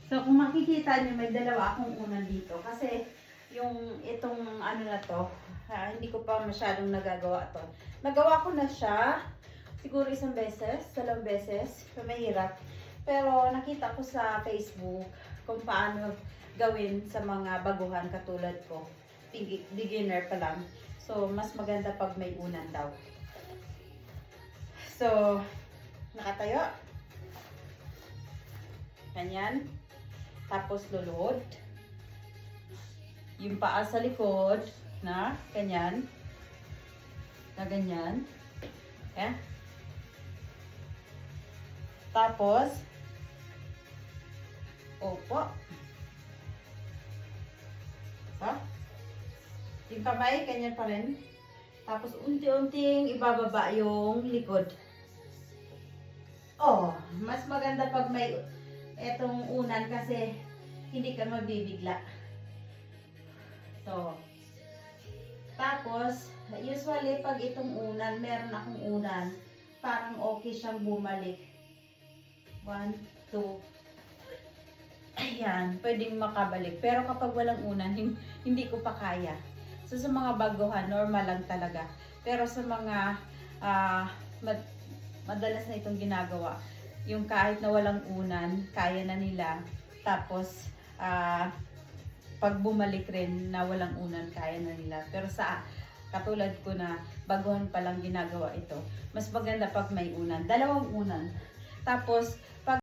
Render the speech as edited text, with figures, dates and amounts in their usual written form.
So kung makikita niyo, may dalawa akong unan dito. Kasi yung itong ano na to, hindi ko pa masyadong nagagawa to. Nagawa ko na siya, siguro isang beses, dalawang beses, mahirap. Pero nakita ko sa Facebook kung paano gawin sa mga baguhan katulad ko. Beginner pa lang. So mas maganda pag may unan daw. So, nakatayo. Ganyan. Tapos luluhod. Yung paa sa likod na ganyan. Na ganyan. Yeah. Tapos opo. So, yung kamay ganyan pa rin. Tapos unti-unting ibababa yung likod. Oh, mas maganda pag may etong unan kasi hindi ka mabibigla. So, tapos, usually pag itong unan, meron akong unan, parang okay siyang bumalik. 1, 2, ayan, pwedeng makabalik. Pero kapag walang unan, hindi ko pa kaya. So, sa mga baguhan, normal lang talaga. Pero sa mga madalas na itong ginagawa, yung kahit na walang unan, kaya na nila. Tapos, pag bumalik rin na walang unan, kaya na nila. Pero sa katulad ko na baguhan pa lang ginagawa ito, mas maganda pag may unan. Dalawang unan. Tapos, pag